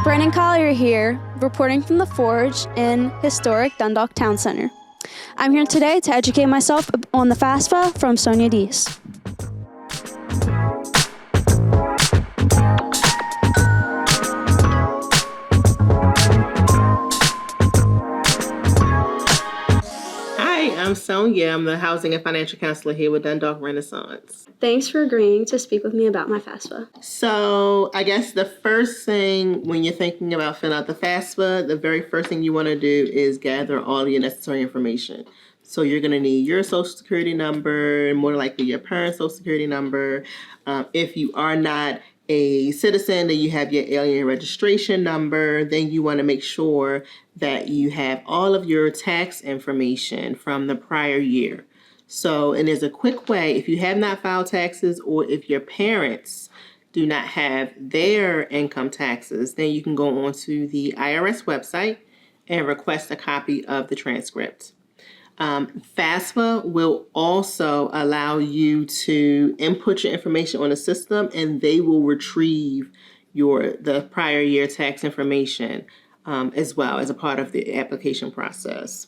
Brennan Collier here, reporting from the Forge in historic Dundalk Town Center. I'm here today to educate myself on the FAFSA from Sonia Dees. I'm Sonia. I'm the Housing and Financial Counselor here with Dundalk Renaissance. Thanks for agreeing to speak with me about my FAFSA. So I guess the first thing when you're thinking about filling out the FAFSA, the very first thing you want to do is gather all your necessary information. So you're going to need your social security number, more likely your parents' social security number. If you are not a citizen, then you have your alien registration number. Then you want to make sure that you have all of your tax information from the prior year. So, and there's a quick way, if you have not filed taxes or if your parents do not have their income taxes, then you can go onto the IRS website and request a copy of the transcript. FAFSA will also allow you to input your information on the system, and they will retrieve the prior year tax information as well as a part of the application process.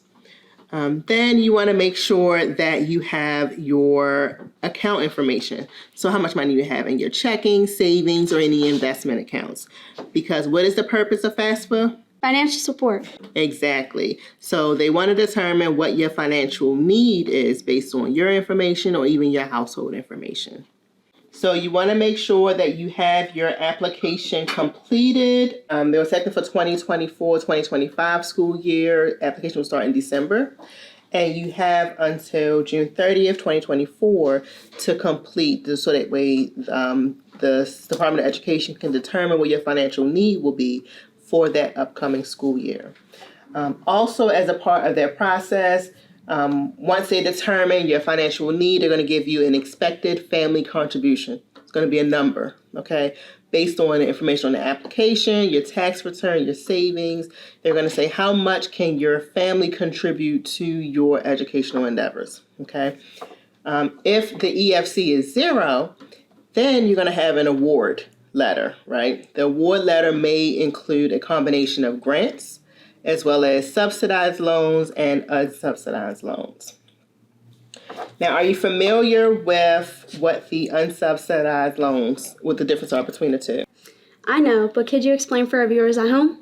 Then you want to make sure that you have your account information. So how much money you have in your checking, savings, or any investment accounts. Because what is the purpose of FAFSA? Financial support. Exactly. So they want to determine what your financial need is based on your information or even your household information. So you want to make sure that you have your application completed. They were set for 2024-2025 school year. Application will start in December. And you have until June 30th, 2024 to complete this, so that way the Department of Education can determine what your financial need will be for that upcoming school year. Also, as a part of their process, once they determine your financial need, they're going to give you an expected family contribution. It's going to be a number, okay? Based on the information on the application, your tax return, your savings, they're going to say how much can your family contribute to your educational endeavors, okay? If the EFC is 0, then you're going to have an award letter, right? The award letter may include a combination of grants as well as subsidized loans and unsubsidized loans. Now, are you familiar with what the unsubsidized loans, what the difference are between the two? I know, but could you explain for our viewers at home?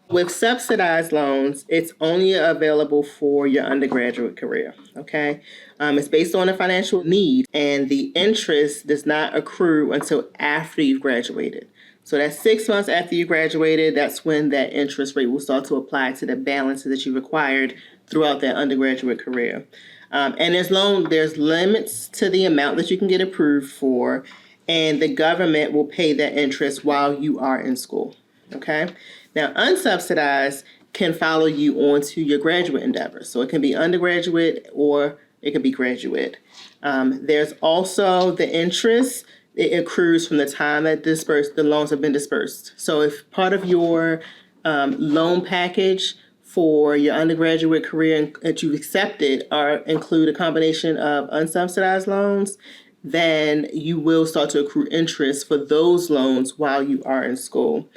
With subsidized loans, it's only available for your undergraduate career, okay? It's based on a financial need, and the interest does not accrue until after you've graduated. So that's 6 months after you graduated, that's when that interest rate will start to apply to the balances that you required throughout that undergraduate career. And there's limits to the amount that you can get approved for, and the government will pay that interest while you are in school, okay? Now, unsubsidized can follow you on to your graduate endeavors. So it can be undergraduate or it can be graduate. There's also the interest. It accrues from the time that the loans have been dispersed. So if part of your loan package for your undergraduate career that you've accepted include a combination of unsubsidized loans, then you will start to accrue interest for those loans while you are in school.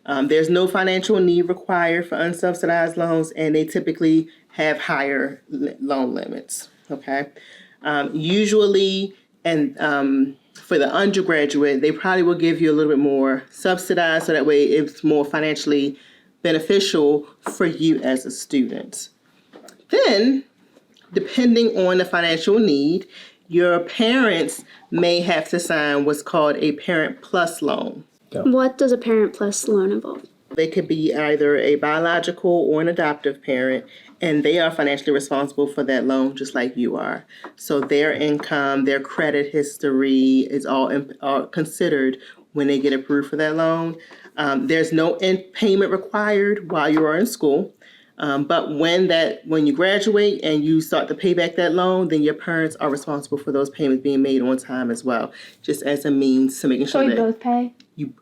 There's no financial need required for unsubsidized loans, and they typically have higher loan limits, okay? Usually, and for the undergraduate, they probably will give you a little bit more subsidized, so that way it's more financially beneficial for you as a student. Then, depending on the financial need, your parents may have to sign what's called a Parent Plus loan. What does a Parent Plus loan involve? They could be either a biological or an adoptive parent, and they are financially responsible for that loan just like you are. So their income, their credit history is all considered when they get approved for that loan. There's no payment required while you are in school. But when you graduate and you start to pay back that loan, then your parents are responsible for those payments being made on time as well, just as a means to making sure that... So we both pay?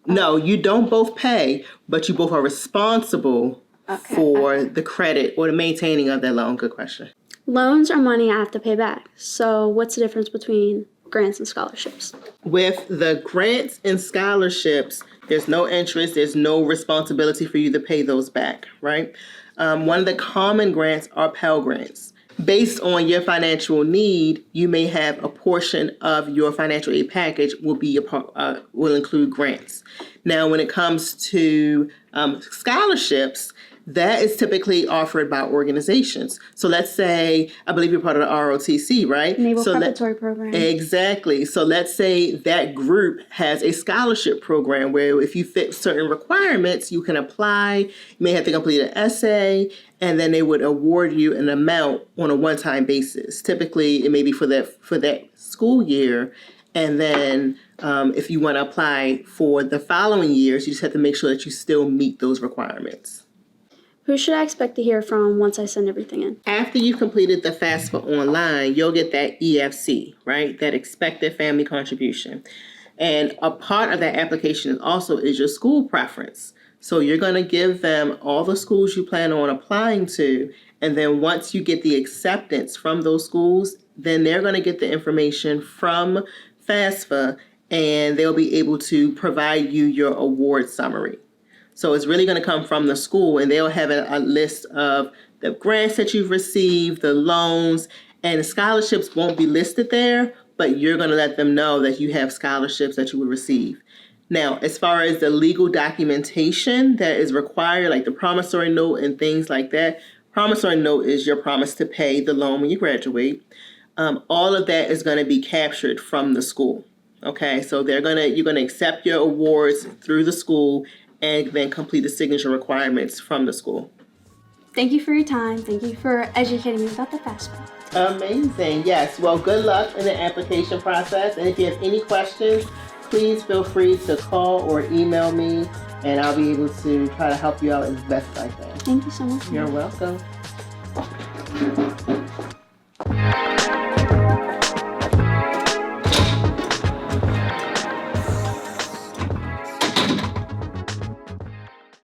No, you don't both pay, but you both are responsible for the credit or the maintaining of that loan. Good question. Loans are money I have to pay back. So what's the difference between grants and scholarships? With the grants and scholarships, there's no interest, there's no responsibility for you to pay those back, right? One of the common grants are Pell Grants. Based on your financial need, you may have a portion of your financial aid package will include grants. Now, when it comes to scholarships, that is typically offered by organizations. So let's say, I believe you're part of the ROTC, right? Naval Preparatory Program. Exactly. So let's say that group has a scholarship program where if you fit certain requirements, you can apply. You may have to complete an essay, and then they would award you an amount on a one-time basis. Typically, it may be for that school year. And then if you want to apply for the following years, you just have to make sure that you still meet those requirements. Who should I expect to hear from once I send everything in? After you've completed the FAFSA online, you'll get that EFC, right? That expected family contribution. And a part of that application is your school preference. So you're going to give them all the schools you plan on applying to. And then once you get the acceptance from those schools, then they're going to get the information from FAFSA and they'll be able to provide you your award summary. So it's really going to come from the school, and they'll have a list of the grants that you've received, the loans, and the scholarships won't be listed there, but you're going to let them know that you have scholarships that you will receive. Now, as far as the legal documentation that is required, like the promissory note and things like that, promissory note is your promise to pay the loan when you graduate. All of that is going to be captured from the school. Okay, so you're going to accept your awards through the school and then complete the signature requirements from the school. Thank you for your time. Thank you for educating me about the FAFSA. Amazing. Yes. Well, good luck in the application process. And if you have any questions, please feel free to call or email me, and I'll be able to try to help you out as best I can. Thank you so much. You're welcome.